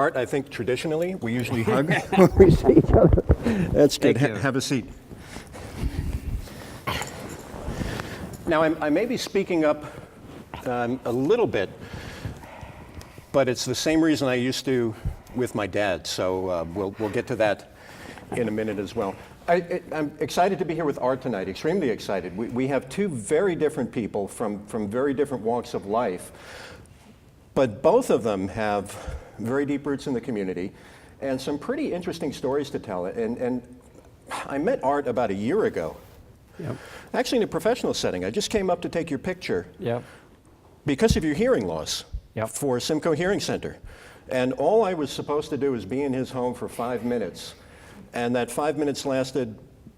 Art, I think traditionally we usually hug when we see each other. That's good. Thank you. Have a seat. Now, I may be speaking up a little bit, but it's the same reason I used to with my dad, so we'll get to that in a minute as well. I'm excited to be here with Art tonight, extremely excited. We have two very different people from very different walks of life, but both of them have very deep roots in the community and some pretty interesting stories to tell. And I met Art about a year ago. Yep. Actually in a professional setting. I just came up to take your picture Yep. because of your hearing loss Yep. for Simcoe Hearing Center. And all I was supposed to do was be in his home for 5 minutes. And that 5 minutes lasted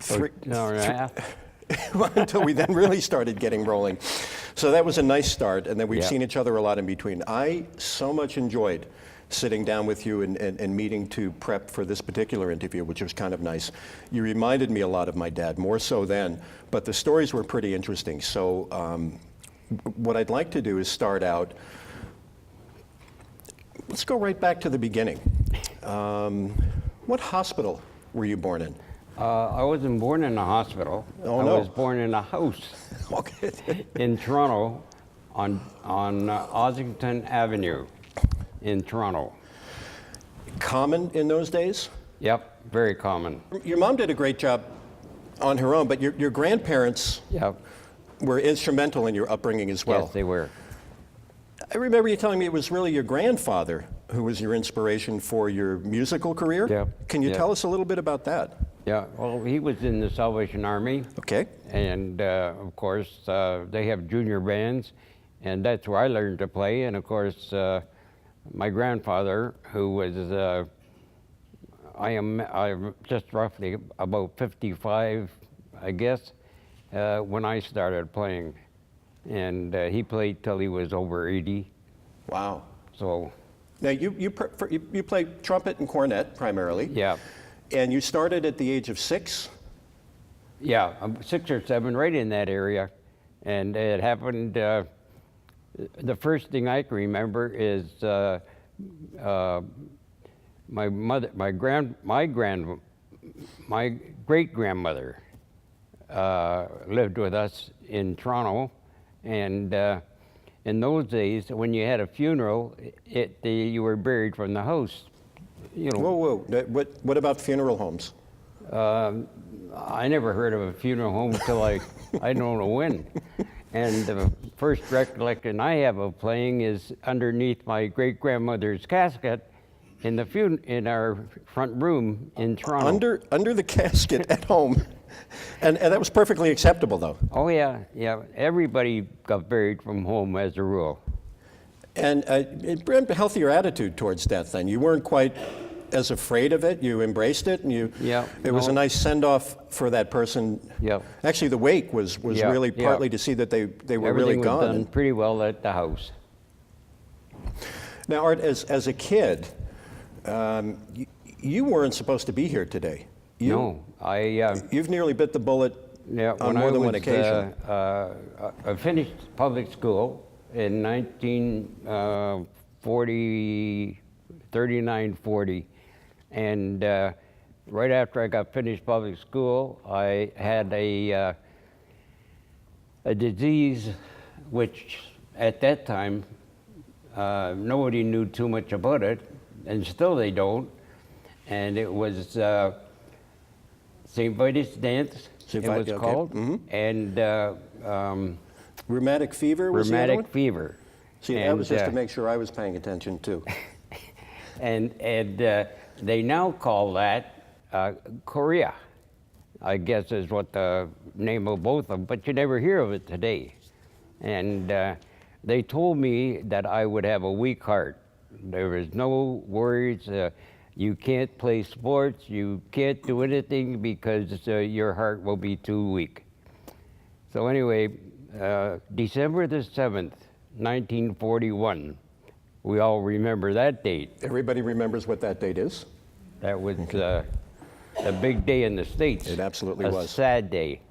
An hour and a half. until we then really started getting rolling. So that was a nice start, and then we've Yeah. seen each other a lot in between. I so much enjoyed sitting down with you and meeting to prep for this particular interview, which was kind of nice. You reminded me a lot of my dad, more so then, but the stories were pretty interesting. So what I'd like to do is start out, let's go right back to the beginning. What hospital were you born in? I wasn't born in a hospital. Oh, I no. was born in a house Okay. in Toronto on Ossington Avenue in Toronto. Common in those days? Yep, very common. Your mom did a great job on her own, but your grandparents Yep. were instrumental in your upbringing as well. Yes, they were. I remember you telling me it was really your grandfather who was your inspiration for your musical career. Yeah. Can you Yeah. tell us a little bit about that? Yeah, well, he was in the Salvation Army, Okay. and of course, they have junior bands, and that's where I learned to play. And of course, my grandfather, who was, I'm just roughly about 55, I guess, when I started playing. And he played till he was over 80. Wow. So, Now you play trumpet and cornet primarily. yeah. And you started at the age of 6. Yeah, 6 or 7, right in that area. And it happened, the first thing I can remember is my great-grandmother lived with us in Toronto. And in those days, when you had a funeral, you were buried from the house. You know, Whoa. What about funeral homes? I never heard of a funeral home until I don't know when. And the first recollection I have of playing is underneath my great-grandmother's casket in our front room in Toronto. Under the casket at home. And that was perfectly acceptable, though. Oh yeah. Everybody got buried from home as a rule. And it brought a healthier attitude towards death then. You weren't quite as afraid of it. You embraced it, and it was a nice send-off for that person. Yeah. Actually, the wake was Yeah, really yeah. partly to see that they were Everything really was gone. done pretty well at the house. Now, Art, as a kid, you weren't supposed to be here today. No, You've nearly bit the bullet on more than one occasion. I finished public school in 39-40, and right after I got finished public school, I had a disease which at that time nobody knew too much about it, and still they don't, and it was St. Vitus dance, it was called, and Rheumatic fever was the other rheumatic one? fever. See, that was just to make sure I was paying attention, too. And they now call that chorea, I guess is what the name of both of them, but you never hear of it today. And they told me that I would have a weak heart. There was no worries. You can't play sports. You can't do anything because your heart will be too weak. So anyway, December the 7th, 1941, we all remember that date. Everybody remembers what that date is? That was a big day in the States. It absolutely was. A sad day.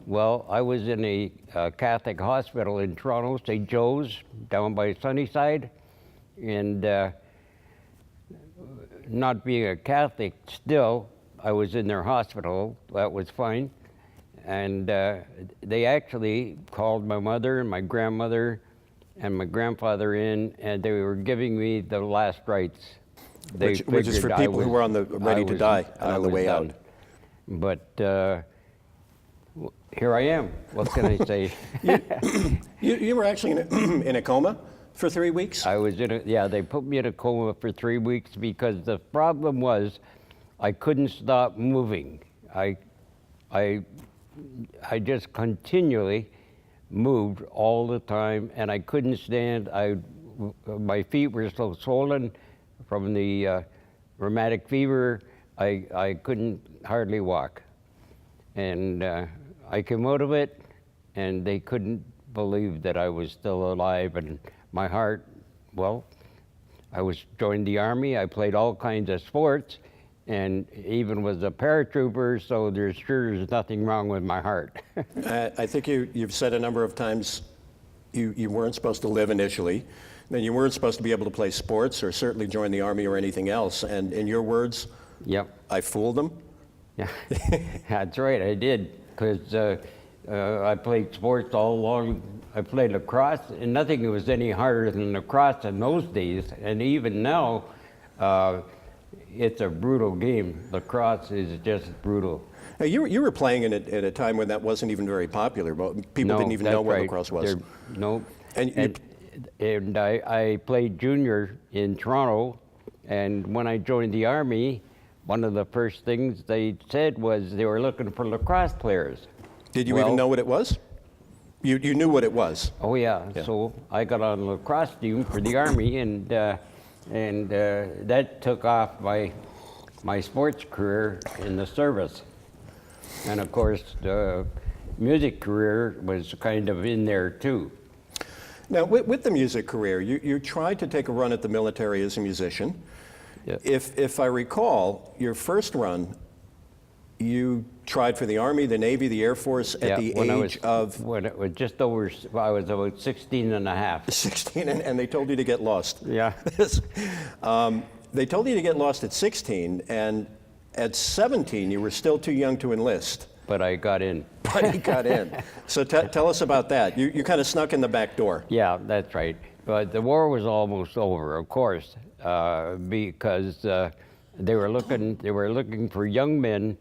Well, I was in a Catholic hospital in Toronto, St. Joe's, down by Sunnyside, and not being a Catholic, still, I was in their hospital. That was fine. And they actually called my mother and my grandmother and my grandfather in, and they were giving me the last rites. They Which is for figured people who were ready to die and on the way out. But here I am. What can I say? You were actually in a coma for 3 weeks? I was they put me in a coma for 3 weeks because the problem was I couldn't stop moving. I just continually moved all the time, and I couldn't stand. My feet were so swollen from the rheumatic fever, I couldn't hardly walk. And I came out of it, and they couldn't believe that I was still alive. And my heart, well, I joined the Army. I played all kinds of sports, and even was a paratrooper, so there's nothing wrong with my heart. I think you've said a number of times you weren't supposed to live initially, then you weren't supposed to be able to play sports or certainly join the Army or anything else. And in your words, yep, I fooled them? Yeah, that's right, I did, because I played sports all along. I played lacrosse, and nothing was any harder than lacrosse in those days, and even now, it's a brutal game. Lacrosse is just brutal. Now, you were playing in it at a time when that wasn't even very popular. People didn't even know what lacrosse was. No. And I played junior in Toronto, and when I joined the Army, one of the first things they said was they were looking for lacrosse players. Did you even know what it was? You knew what it was? Oh yeah. So I got on the lacrosse team for the Army, and that took off my sports career in the service. And of course, the music career was kind of in there too. Now, with the music career, you tried to take a run at the military as a musician. Yeah. If I recall, your first run, you tried for the Army, the Navy, the Air Force at the age of... When it was just over, I was about 16 and a half. 16, and they told you to get lost. Yeah. They told you to get lost at 16, and at 17, you were still too young to enlist. But I got in. But he got in. So tell us about that. You kind of snuck in the back door. Yeah, that's right. But the war was almost over, of course, because they were looking for young men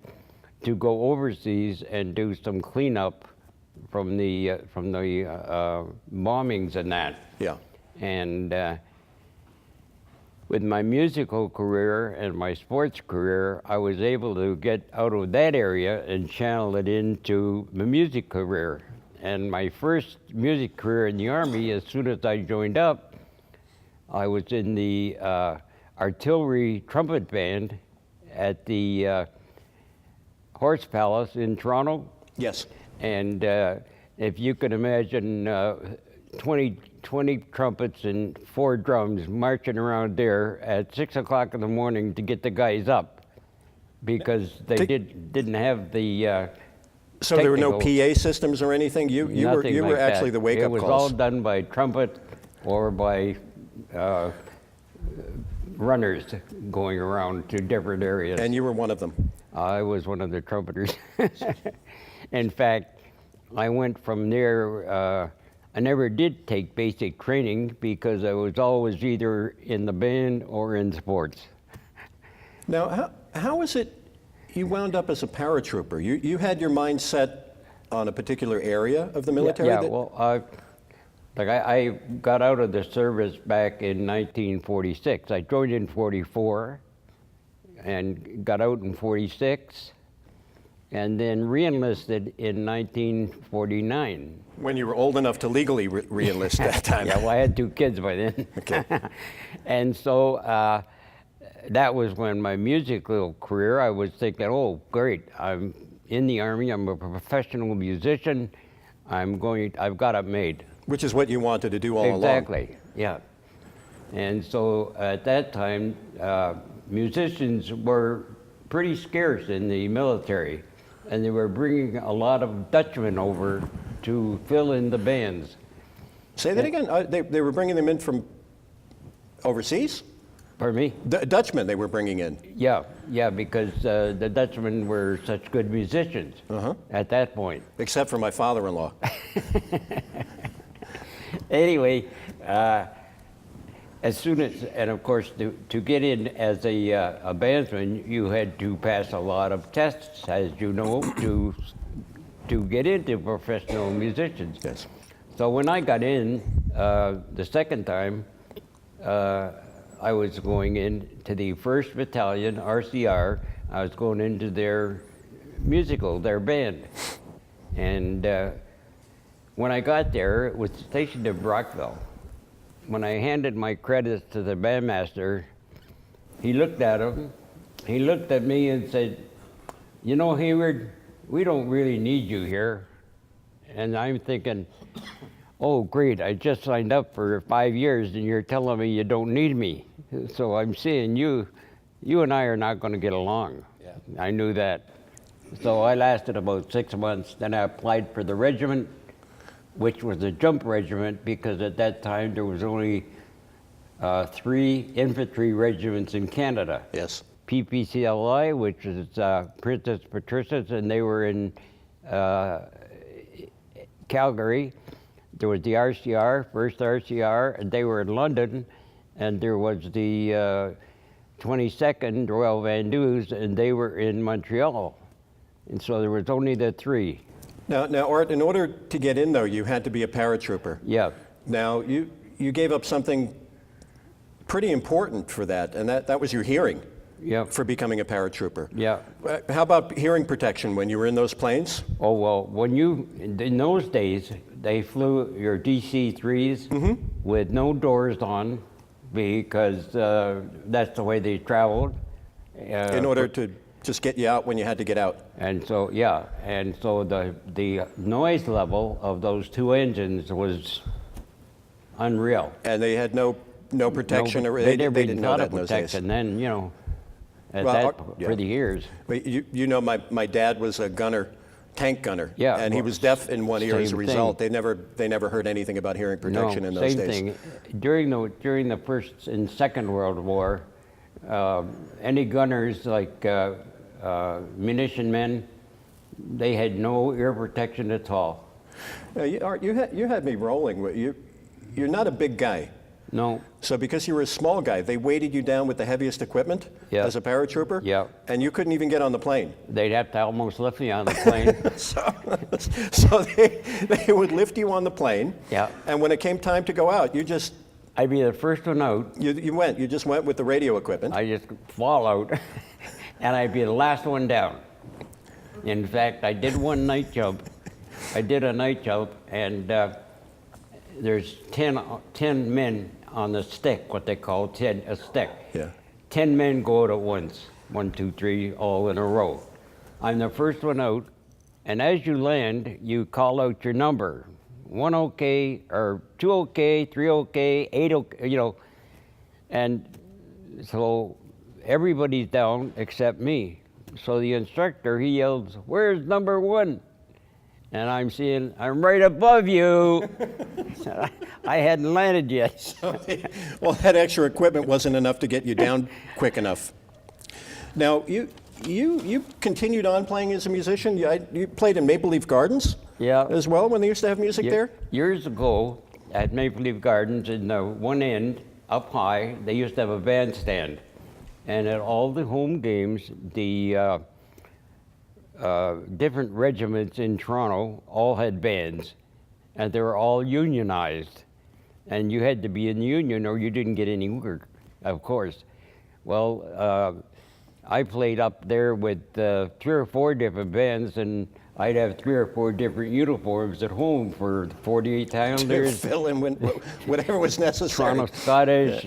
to go overseas and do some cleanup from the bombings and that. Yeah. And with my musical career and my sports career, I was able to get out of that area and channel it into the music career. And my first music career in the Army, as soon as I joined up, I was in the artillery trumpet band at the Horse Palace in Toronto. Yes. And if you can imagine 20 trumpets and 4 drums marching around there at 6 o'clock in the morning to get the guys up, because they didn't have the so there were no PA systems or anything? You were actually the wake-up calls? It was all done by trumpet or by runners going around to different areas. And you were one of them? I was one of the trumpeters. In fact, I went from there, I never did take basic training because I was always either in the band or in sports. Now, how is it you wound up as a paratrooper? You had your mind set on a particular area of the military? Yeah, well, I got out of the service back in 1946. I joined in 44 and got out in 46, and then re-enlisted in 1949. When you were old enough to legally re-enlist that time. Yeah, well, I had 2 kids by then. Okay. And so that was when my musical career, I was thinking, oh, great, I'm in the Army, I'm a professional musician, I've got it made. Which is what you wanted to do all along. Exactly, yeah. And so at that time, musicians were pretty scarce in the military, and they were bringing a lot of Dutchmen over to fill in the bands. Say that again? They were bringing them in from overseas? Pardon me? Dutchmen they were bringing in. Yeah, because the Dutchmen were such good musicians at that point. Except for my father-in-law. Anyway, as soon as, and of course, to get in as a bandsman, you had to pass a lot of tests, as you know, to get into professional musicians. Yes. So when I got in the second time, I was going into the 1st Battalion, RCR. I was going into their musical, their band. And when I got there, it was stationed in Brockville. When I handed my credits to the bandmaster, he looked at them. He looked at me and said, "You know, Hayward, we don't really need you here." And I'm thinking, oh, great, I just signed up for 5 years and you're telling me you don't need me. So I'm seeing you and I are not going to get along. Yeah. I knew that. So I lasted about 6 months. Then I applied for the regiment, which was a jump regiment, because at that time there was only 3 infantry regiments in Canada. Yes. PPCLI, which is Princess Patricia's, and they were in Calgary. There was the RCR, 1st RCR, and they were in London, and there was the 22nd Royal Vandus, and they were in Montreal. And so there was only the 3. Now, Art, in order to get in, though, you had to be a paratrooper. Yeah. Now, you gave up something pretty important for that, and that was your hearing. Yeah. For becoming a paratrooper. Yeah. How about hearing protection when you were in those planes? Oh, well, in those days, they flew your DC-3s with no doors on, because that's the way they traveled. In order to just get you out when you had to get out. And so, yeah, and so the noise level of those 2 engines was unreal. And they had no protection, or they they didn't know that in those days. protection then, you know, Yeah. for the years. But you know, my dad was a gunner, tank gunner, Yeah, and he was deaf in one ear as a same result. thing. They never heard anything about hearing protection in those same days. thing. During the First and Second World War, any gunners like munition men, they had no ear protection at all. Art, you had me rolling. You're not a big guy. No. So because you were a small guy, they weighted you down with the heaviest equipment as a paratrooper? Yeah. And you couldn't even get on the plane. They'd have to almost lift me on the plane. So they would lift you on the plane. Yeah. And when it came time to go out, I'd be the first one out. you just went with the radio equipment. I just fall out, and I'd be the last one down. In fact, I did one night jump. I did a night jump, and there's 10 men on the stick, what they call a stick. Yeah. 10 men go out at once, 1, 2, 3, all in a row. I'm the first one out, and as you land, you call out your number. 1 okay, or 2 okay, 3 okay, 8 okay, you know. And so everybody's down except me. So the instructor, he yells, "Where's number 1?" And I'm seeing, "I'm right above you." I hadn't landed yet. Well, that extra equipment wasn't enough to get you down quick enough. Now, you continued on playing as a musician. You played in Maple Leaf Gardens as well when they used to have music there? Years ago, at Maple Leaf Gardens, in the one end, up high, they used to have a bandstand. And at all the home games, the different regiments in Toronto all had bands, and they were all unionized. And you had to be in the union or you didn't get any work, of course. Well, I played up there with 3 or 4 different bands, and I'd have 3 or 4 different uniforms at home for the 48 Islanders. Fill in whatever was necessary. Toronto Scottish,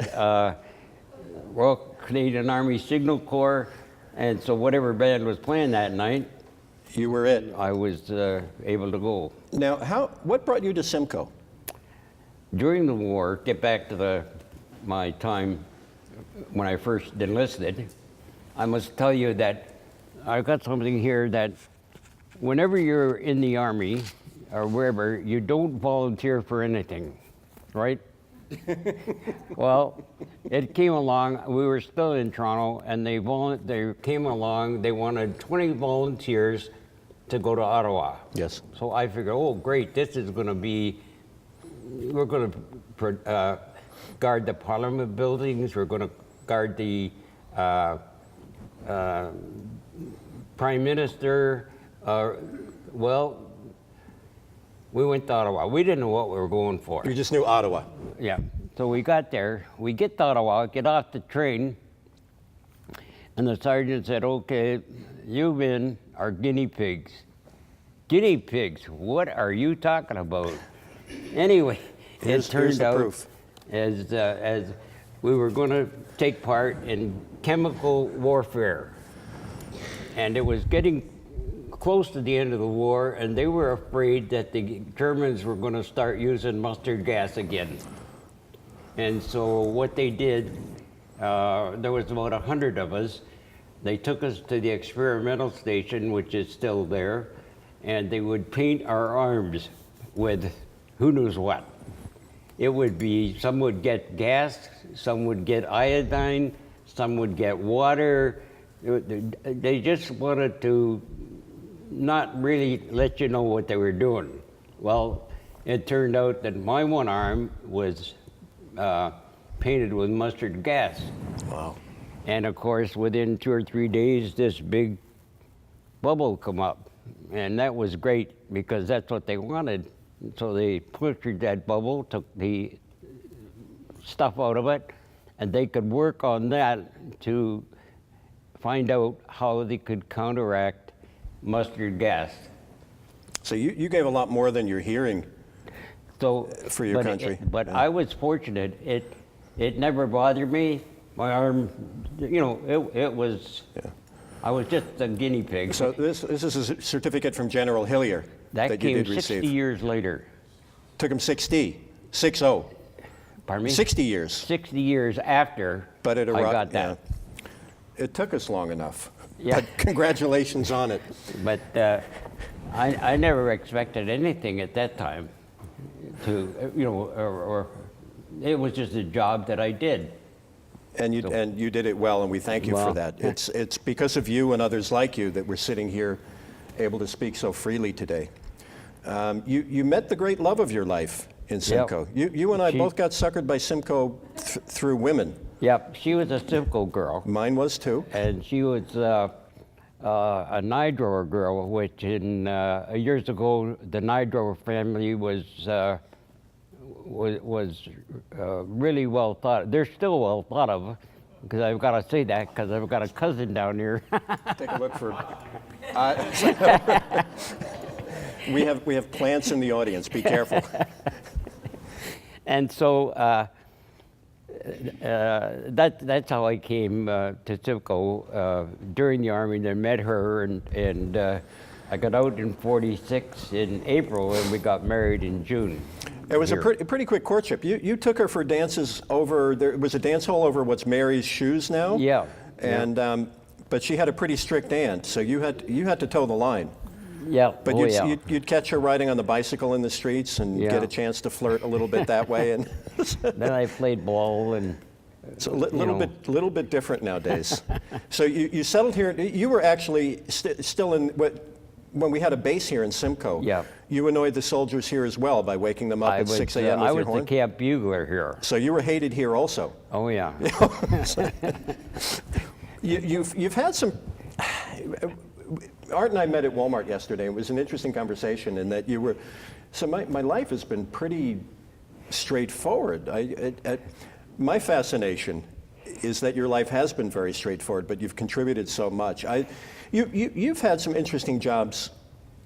Royal Canadian Army Signal Corps, and so whatever band was playing that night, You were it. I was able to go. Now, what brought you to Simcoe? During the war, get back to my time when I first enlisted, I must tell you that I've got something here that whenever you're in the Army or wherever, you don't volunteer for anything, right? Well, it came along. We were still in Toronto, and they came along. They wanted 20 volunteers to go to Ottawa. Yes. So I figured, oh, great! This is going to be. We're going to guard the Parliament buildings. We're going to guard the Prime Minister. Well, we went to Ottawa. We didn't know what we were going for. You just knew Ottawa. Yeah. So we got there. We get to Ottawa, get off the train, and the sergeant said, okay, you men are guinea pigs. Guinea pigs? What are you talking about? Anyway, Here's it turned the out proof. as we were going to take part in chemical warfare. And it was getting close to the end of the war, and they were afraid that the Germans were going to start using mustard gas again. And so what they did, there was about 100 of us. They took us to the experimental station, which is still there, and they would paint our arms with who knows what. It would be, some would get gas, some would get iodine, some would get water. They just wanted to not really let you know what they were doing. Well, it turned out that my one arm was painted with mustard gas. Wow. And of course, within 2 or 3 days, this big bubble come up. And that was great because that's what they wanted. So they punctured that bubble, took the stuff out of it, and they could work on that to find out how they could counteract mustard gas. So you gave a lot more than you're hearing So, for your country. But I was fortunate. It never bothered me. My arm, you know, it was. Yeah. I was just a guinea pig. So this is a certificate from General Hillier that you came did 60 receive. years later. Took him 60. Pardon me? 60 years. 60 years after But it I arrived. got that. Yeah. It took us long enough. Yeah. But congratulations on it. But I never expected anything at that time to, you know, or it was just a job that I did. And you did it well, and we thank you for Well, that. It's because of you and others like you that we're sitting here able to speak so freely today. You met the great love of your life in Simcoe. You and I both got suckered by Simcoe through women. Yep, she was a Simcoe girl. Mine was too. And she was a Nydrower girl, which in years ago, the Nydrower family was really well thought. They're still well thought of, because I've got to say that because I've got a cousin down here. Take a look for. We have plants in the audience. Be careful. And so that's how I came to Simcoe during the Army. Then met her, and I got out in '46 in April, and we got married in June. It was a pretty quick courtship. You took her for dances over. There was a dance hall over what's Mary's Shoes now. Yeah. And but she had a pretty strict aunt, so you had to toe the line. Yeah. But you'd catch her riding on the bicycle in the streets and get a chance to flirt a little bit that way. And then I played ball and. It's a little bit different nowadays. So you settled here. You were actually still in when we had a base here in Simcoe. Yeah. You annoyed the soldiers here as well by waking them up at 6 a.m. with your horn. I was the camp bugler here. So you were hated here also. Oh yeah. You've had some. Art and I met at Walmart yesterday. It was an interesting conversation in that you were. So my life has been pretty straightforward. My fascination is that your life has been very straightforward, but you've contributed so much. You've had some interesting jobs.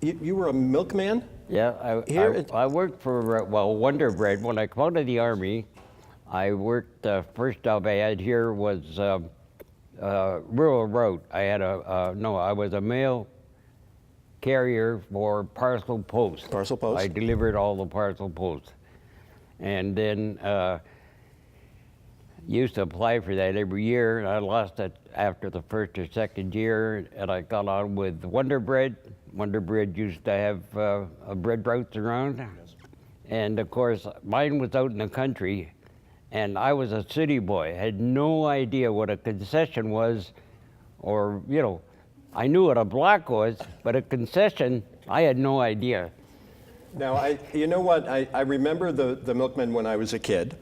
You were a milkman? Yeah, I worked for, Wonder Bread. When I came out of the Army, I worked, the first job I had here was rural route. I was a mail carrier for parcel post. Parcel post? I delivered all the parcel post. And then used to apply for that every year, and I lost it after the first or second year, and I got on with Wonder Bread. Wonder Bread used to have bread routes around. Yes. And of course, mine was out in the country, And I was a city boy. I had no idea what a concession was, or, you know, I knew what a block was, but a concession, I had no idea. Now, you know what? I remember the milkman when I was a kid.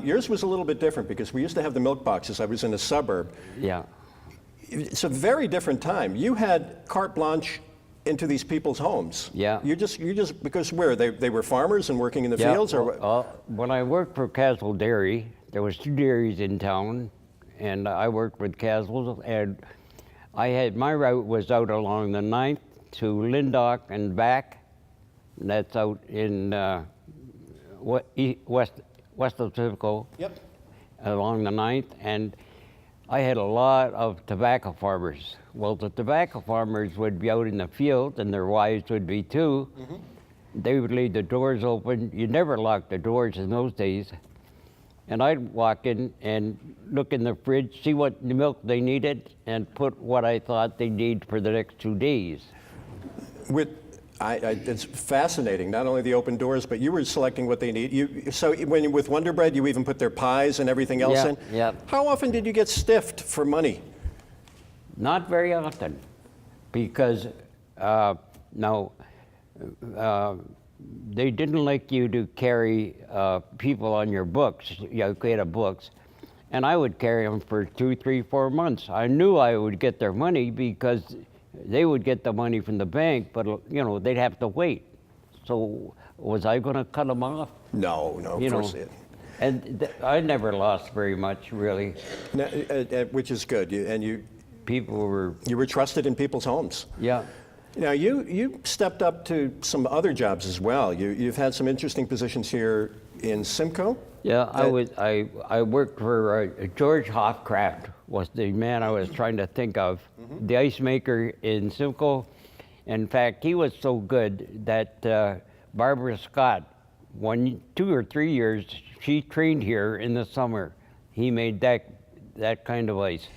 Yours was a little bit different because we used to have the milk boxes. I was in a suburb. Yeah. It's a very different time. You had carte blanche into these people's homes. Yeah. You just because where they were farmers and working in the fields, or what? When I worked for Castle Dairy, there was 2 dairies in town, and I worked with Castle, and I had my route was out along the 9th to Lindock and back. And that's out in west of Simcoe. Yep. Along the 9th, and I had a lot of tobacco farmers. Well, the tobacco farmers would be out in the field, and their wives would be too. Mm-hmm. They would leave the doors open. You never locked the doors in those days. And I'd walk in and look in the fridge, see what milk they needed, and put what I thought they need for the next 2 days. It's fascinating. Not only the open doors, but you were selecting what they need. So when with Wonder Bread, you even put their pies and everything else in. Yeah. How often did you get stiffed for money? Not very often, because they didn't like you to carry people on your books, creative books, and I would carry them for 2, 3, 4 months. I knew I would get their money because they would get the money from the bank, but they'd have to wait. So was I going to cut them off? No, of course not. And I never lost very much, really. No, which is good. You were trusted in people's homes. Yeah. Now you stepped up to some other jobs as well. You've had some interesting positions here in Simcoe. Yeah, I worked for George Hofcraft was the man I was trying to think of, mm-hmm. the ice maker in Simcoe. In fact, he was so good that Barbara Scott, 2 or 3 years, she trained here in the summer. He made that kind of ice.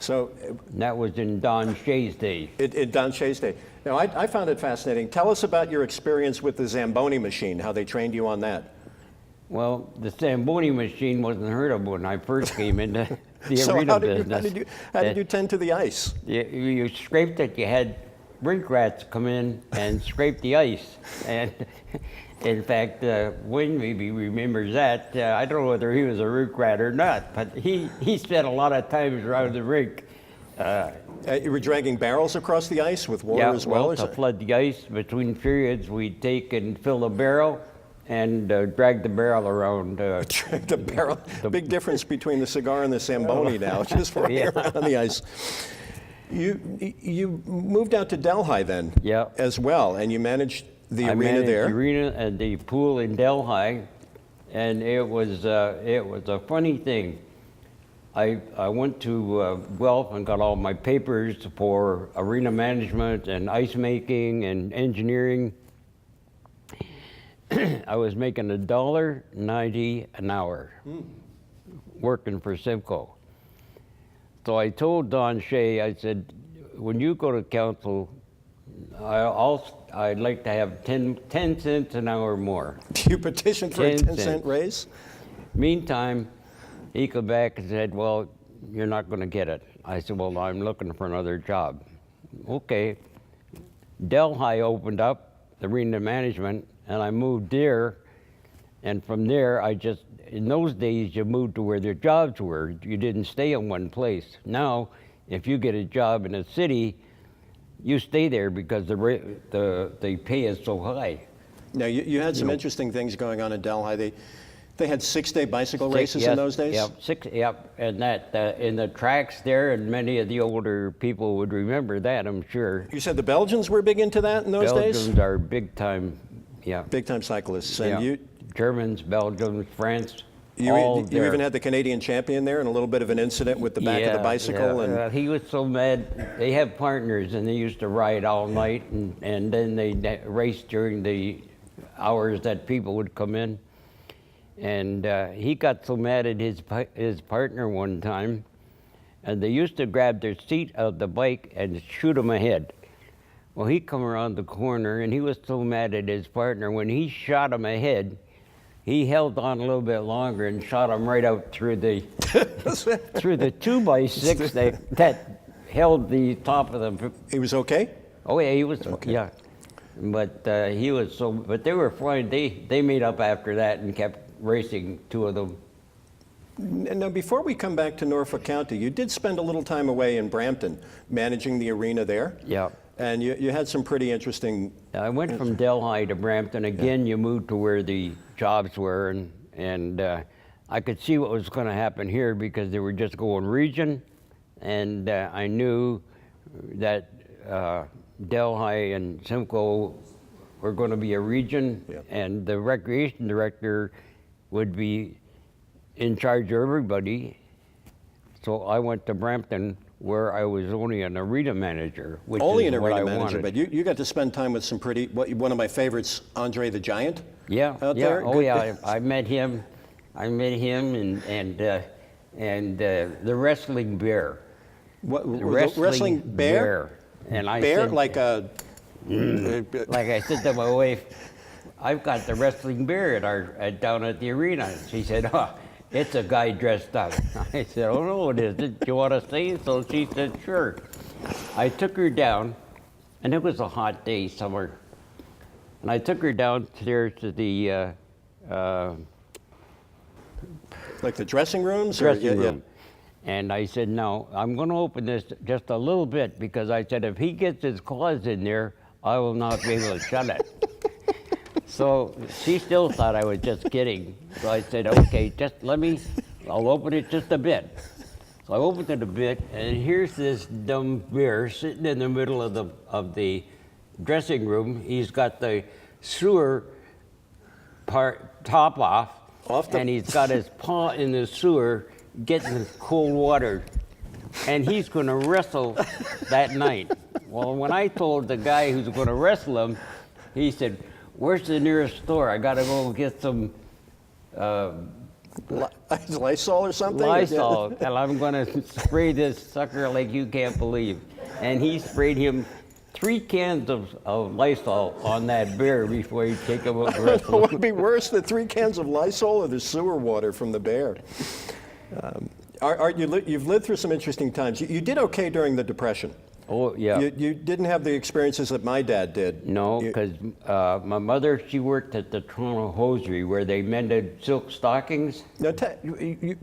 So and that was in Don Shea's day. In Don Shea's day. Now, I found it fascinating. Tell us about your experience with the Zamboni machine, how they trained you on that. Well, the Zamboni machine wasn't heard of when I first came into the arena business. How did you tend to the ice? You scraped it. You had rink rats come in and scrape the ice. And in fact, Wayne maybe remembers that. I don't know whether he was a rink rat or not, but he spent a lot of time around the rink. You were dragging barrels across the ice with water as well? Well, to flood the ice between periods, we'd take and fill a barrel and drag the barrel around. Drag the barrel. Big difference between the cigar and the Zamboni now, just for around on the ice. You moved out to Delhi then, as well, and you managed the arena there. The arena and the pool in Delhi, and it was a funny thing. I went to Guelph and got all my papers for arena management and ice making and engineering. I was making $1.90 an hour working for Simcoe. So I told Don Shea, I said, when you go to council, I'd like to have 10 cents an hour more. You petitioned for a 10-cent raise? Meantime, he came back and said, well, you're not going to get it. I said, well, I'm looking for another job. Okay. Delhi opened up, the arena management, and I moved there. And from there, in those days, you moved to where their jobs were. You didn't stay in one place. Now, if you get a job in a city, you stay there because the pay is so high. Now, you had some interesting things going on in Delhi. They had 6-day bicycle races in those days? And that in the tracks there, and many of the older people would remember that, I'm sure. You said the Belgians were big into that in those days? Belgians are big time, big time cyclists. And Germans, Belgians, France. You even had the Canadian champion there, and a little bit of an incident with the back of the bicycle. And he was so mad. They have partners, and they used to ride all night, and then they race during the hours that people would come in. And he got so mad at his partner one time, and they used to grab their seat of the bike and shoot him ahead. Well, he come around the corner, and he was so mad at his partner when he shot him ahead. he held on a little bit longer and shot him right out through the through the 2x6 that held the top of the. He was okay? Oh yeah, he was. Okay. Yeah, but he was so. But they were fine. They made up after that and kept racing, two of them. Now, before we come back to Norfolk County, you did spend a little time away in Brampton, managing the arena there. Yeah. And you had some pretty interesting. I went from Delhi to Brampton. Again, you moved to where the jobs were, and I could see what was going to happen here because they were just going region, and I knew that Delhi and Simcoe were going to be a region, and the recreation director would be in charge of everybody. So I went to Brampton, where I was only an arena manager, which Only is an what arena I manager, wanted. but you got to spend time with some pretty, one of my favorites, Andre the Giant. Yeah, out yeah. there. Oh Good- yeah, I met him. I met him and the wrestling bear. What, The wrestling bear? And I Bear, said, like a. like I said to my wife, I've got the wrestling bear down at the arena. She said, oh, it's a guy dressed up. I said, oh no, it isn't. Do you want to see? So she said, sure. I took her down, and it was a hot day, summer. And I took her downstairs to the Like the dressing rooms? dressing room. And I said, no, I'm going to open this just a little bit because I said, if he gets his claws in there, I will not be able to shut it. So she still thought I was just kidding. So I said, okay, just I'll open it just a bit. So I opened it a bit, and here's this dumb bear sitting in the middle of the dressing room. He's got the sewer top off, and he's got his paw in the sewer getting the cold water, and he's going to wrestle that night. Well, when I told the guy who's going to wrestle him, he said, where's the nearest store? I got to go get some Lysol or something? Lysol, and I'm going to spray this sucker like you can't believe. And he sprayed him 3 cans of Lysol on that bear before he take him out to wrestle. What would be worse, the 3 cans of Lysol or the sewer water from the bear? Art, you've lived through some interesting times. You did okay during the Depression. Oh, yeah. You didn't have the experiences that my dad did. No, because my mother, she worked at the Toronto Hosiery where they mended silk stockings. No,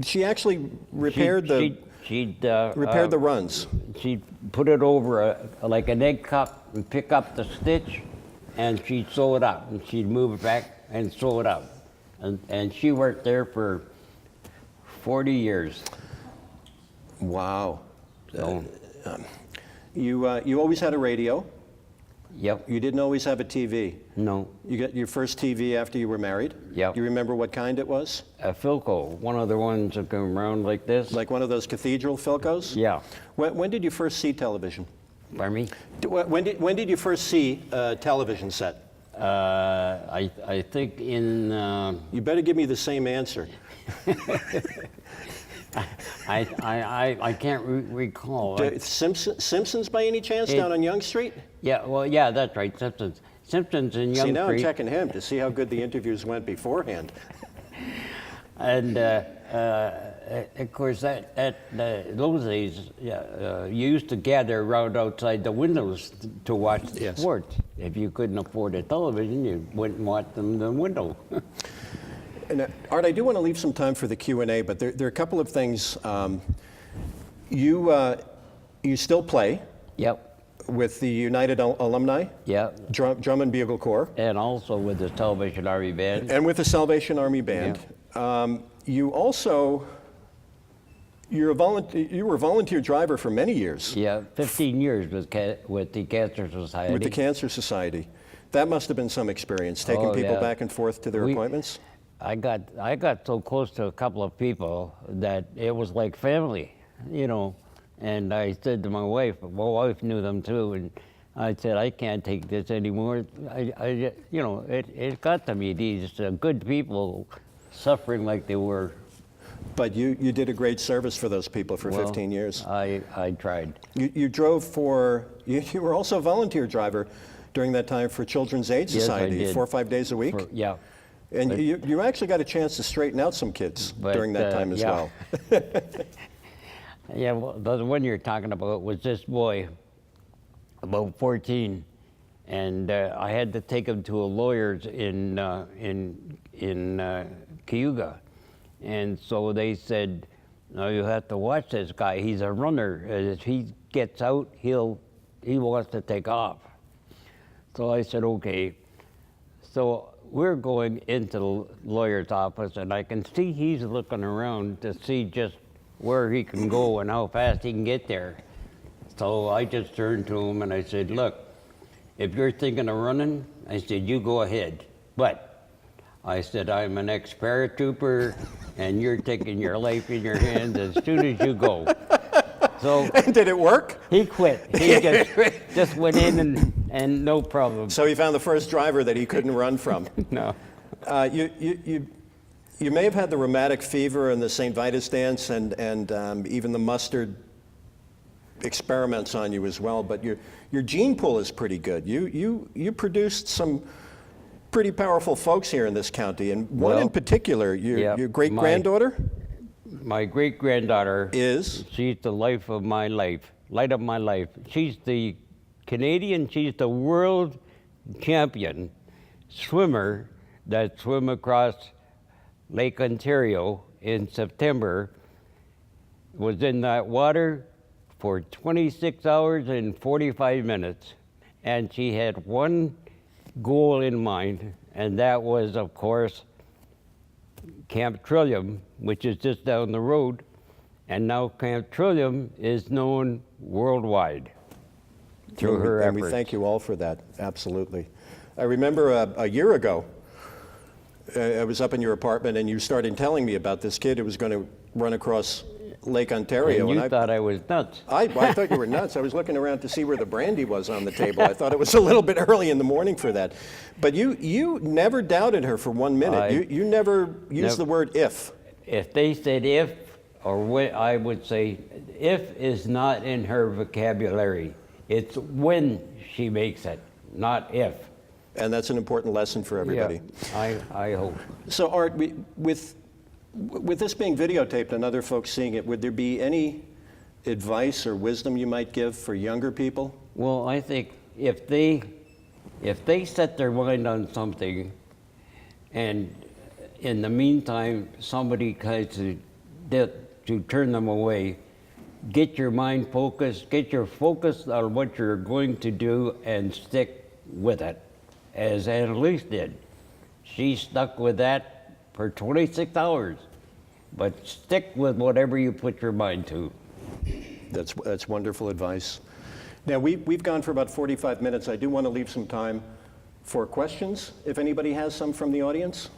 she actually repaired repaired the runs. She'd put it over like an egg cup and pick up the stitch, and she'd sew it up, and she'd move it back and sew it up. And she worked there for 40 years. Wow. So, You always had a radio. yep, You didn't always have a TV. no. You got your first TV after you were married. Yep. Do you remember what kind it was? A Philco, one of the ones that come around like this. Like one of those cathedral Philcos? Yeah. When did you first see television? Pardon me? When did you first see a television set? I think in... You better give me the same answer. I can't recall. Simpsons by any chance down on Young Street? Yeah, well, yeah, that's right, Simpsons. Simpsons in Young See, now I'm Street. checking him to see how good the interviews went beforehand. And of course, those days, you used to gather around outside the windows to watch the Yes. sports. If you couldn't afford a television, you went and watched them in the window. And Art, I do want to leave some time for the Q&A, but there are a couple of things. You still play Yep, with the United Alumni, yep. Drum and Bugle Corps, And also with the Salvation Army Band. and with the Salvation Army Band. You also, you were a volunteer driver for many years Yeah, 15 years with the Cancer Society. with the Cancer Society. That must have been some experience, taking Oh, people yeah. back and forth to their appointments. I got so close to a couple of people that it was like family, you know. And I said to my wife knew them too, and I said, I can't take this anymore. You know, it got to me, these good people suffering like they were. But you did a great service for those people for 15 years. I tried. You drove you were also a volunteer driver during that time for Children's Aid Yes, I Society, did. 4 or 5 days a week. Yeah. And you actually got a chance to straighten out some kids during that time as well. Yeah, well, the one you're talking about was this boy, about 14, and I had to take him to a lawyer's in Cayuga, and so they said, "No, you have to watch this guy. He's a runner. If he gets out, he wants to take off." So I said, "Okay." So we're going into the lawyer's office, and I can see he's looking around to see just where he can go and how fast he can get there. So I just turned to him and I said, "Look, if you're thinking of running," I said, "you go ahead. But," I said, "I'm an ex-paratrooper and you're taking your life in your hands as soon as you go." So Did it work? he quit. He just went in and no problem. So he found the first driver that he couldn't run from. No. You may have had the rheumatic fever and the St. Vitus dance and even the mustard experiments on you as well, but your gene pool is pretty good. You produced some pretty powerful folks here in this county, and one in particular, your great-granddaughter? My great-granddaughter Is? She's the light of my life. She's the Canadian, she's the world champion swimmer that swam across Lake Ontario in September, was in that water for 26 hours and 45 minutes. And she had one goal in mind, and that was, of course, Camp Trillium, which is just down the road. And now Camp Trillium is known worldwide through her efforts. And we thank you all for that, absolutely. I remember a year ago, I was up in your apartment and you started telling me about this kid who was going to run across Lake Ontario. And you thought I was nuts. I thought you were nuts. I was looking around to see where the brandy was on the table. I thought it was a little bit early in the morning for that. But you never doubted her for 1 minute. You never used the word if. If they said if, or when, I would say if is not in her vocabulary. It's when she makes it, not if. And that's an important lesson for everybody. Yeah, I hope. So Art, with this being videotaped and other folks seeing it, would there be any advice or wisdom you might give for younger people? Well, I think if they set their mind on something, and in the meantime somebody tries to turn them away, get your mind focused, get your focus on what you're going to do and stick with it, as Annalise did. She stuck with that for 26 hours, but stick with whatever you put your mind to. That's wonderful advice. Now, we've gone for about 45 minutes. I do want to leave some time for questions, if anybody has some from the audience.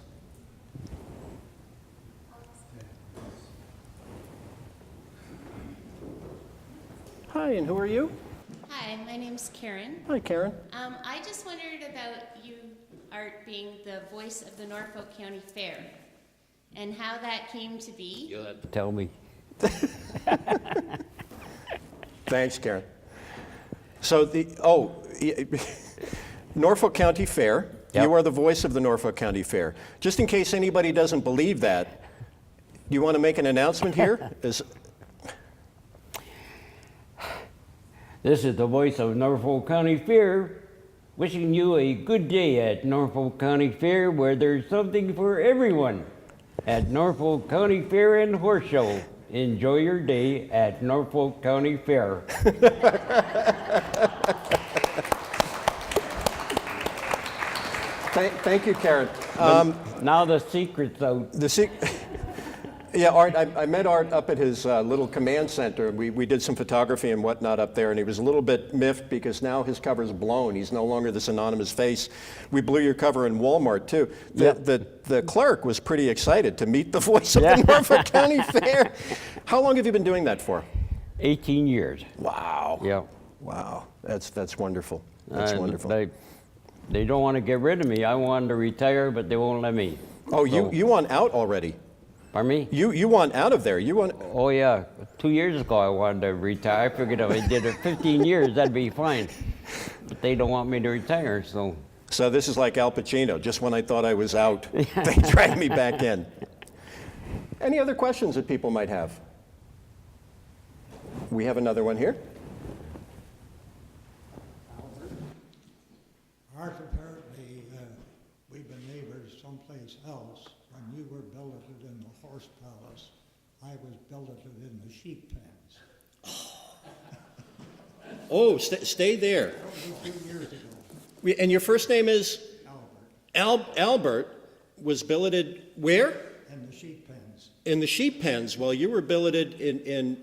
Hi, and who are you? Hi, my name's Karen. Hi, Karen. I just wondered about you, Art, being the voice of the Norfolk County Fair and how that came to be. You'll have to tell me. Thanks, Karen. So Norfolk County Fair. Yep. You are the voice of the Norfolk County Fair. Just in case anybody doesn't believe that, you want to make an announcement here? This is the voice of Norfolk County Fair, wishing you a good day at Norfolk County Fair, where there's something for everyone. At Norfolk County Fair and Horse Show, enjoy your day at Norfolk County Fair. Thank you, Karen. Now the secret's out. Yeah, Art, I met Art up at his little command center. We did some photography and whatnot up there, and he was a little bit miffed because now his cover's blown. He's no longer this anonymous face. We blew your cover in Walmart, too. The clerk was pretty excited to meet the voice of the Norfolk County Fair. How long have you been doing that for? 18 years. Wow. Yeah. Wow. That's wonderful. That's wonderful. They don't want to get rid of me. I wanted to retire, but they won't let me. Oh, you want out already? Pardon me? You want out of there. You want. Oh yeah, 2 years ago I wanted to retire. I figured if I did it 15 years, that'd be fine. But they don't want me to retire, so. So this is like Al Pacino. Just when I thought I was out, they dragged me back in. Any other questions that people might have? We have another one here. Art, apparently, we've been neighbors someplace else. When you were billeted in the horse palace, I was billeted in the sheep pens. Oh, stay there. Only 2 years ago, And your first name is? Albert, Albert was billeted where? in the sheep pens, In the sheep pens. Well, you were billeted in in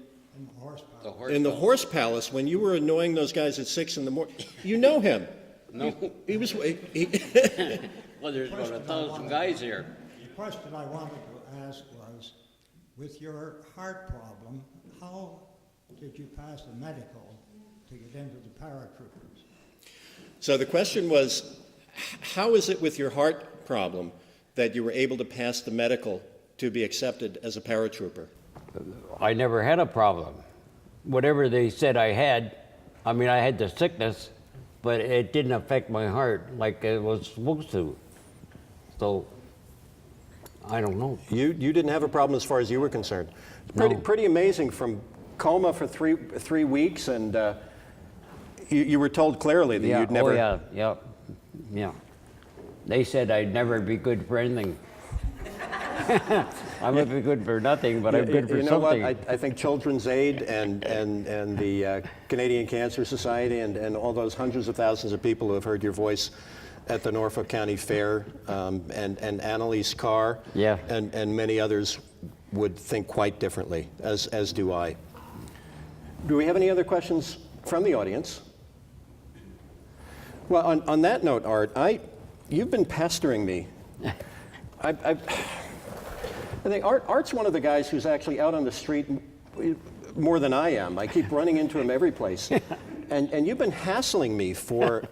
the horse palace. in the horse palace when you were annoying those guys at 6 in the morning. You know him. No. He was. Well, there's about 1,000 guys here. The question I wanted to ask was, with your heart problem, how did you pass the medical to get into the paratroopers? So the question was, how is it with your heart problem that you were able to pass the medical to be accepted as a paratrooper? I never had a problem. Whatever they said I had, I mean, I had the sickness, but it didn't affect my heart like it was supposed to. So, I don't know. You didn't have a problem as far as you were concerned. No. Pretty amazing. From coma for three weeks, and you were told clearly that you'd never. Oh, yeah. They said I'd never be good for anything. I might be good for nothing, but I'm good for You know something. what? I think Children's Aid and the Canadian Cancer Society and all those hundreds of thousands of people who have heard your voice at the Norfolk County Fair and Annalise Carr Yeah. and many others would think quite differently, as do I. Do we have any other questions from the audience? Well, on that note, Art, you've been pestering me. I think Art's one of the guys who's actually out on the street more than I am. I keep running into him every place. And you've been hassling me for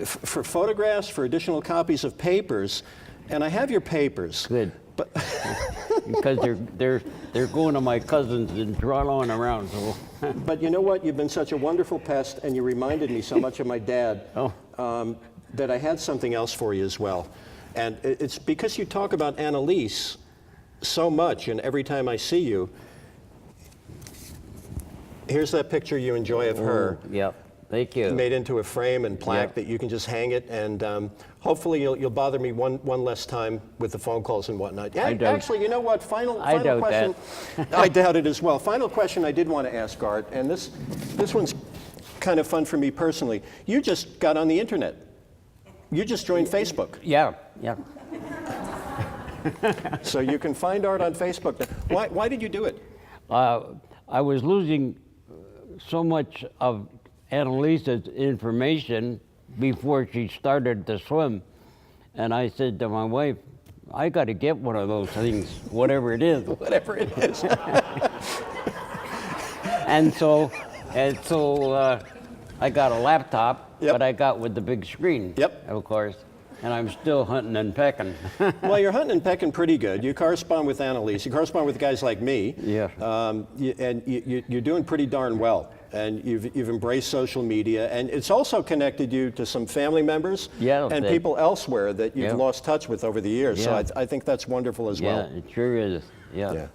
photographs, for additional copies of papers, and I have your papers. Good. But Because they're going to my cousins and drawing around. So. But you know what? You've been such a wonderful pest, and you reminded me so much of my dad that I had something else for you as well. And it's because you talk about Annalise so much, and every time I see you, here's that picture you enjoy of her. Yep. Thank you. Made into a frame and plaque Yep. that you can just hang it, and hopefully you'll bother me one less time with the phone calls and whatnot. Yeah, I doubt- actually, you know what? Final I doubt question. I doubt it as well. Final question I did want to ask Art, and this one's kind of fun for me personally. You just got on the internet. You just joined Facebook, Yeah. so you can find Art on Facebook. Why did you do it? I was losing so much of Annalise's information before she started to swim. And I said to my wife, I got to get one of those things, whatever it is. Whatever it is. And so I got a laptop, Yep. but I got with the big screen, Yep. of course. And I'm still hunting and pecking. Well, you're hunting and pecking pretty good. You correspond with Annalise. You correspond with guys like me. Yeah. You're doing pretty darn well. And you've embraced social media. And it's also connected you to some family members Yeah, and they- people elsewhere that you've Yeah. lost touch with over the years. Yeah. So I think that's wonderful as Yeah, well. it sure is. Yeah. Yeah.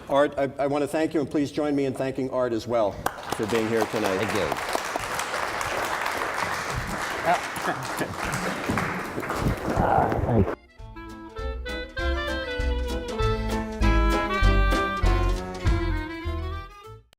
Art, I want to thank you, and please join me in thanking Art as well for being here tonight. Thank you. Thanks.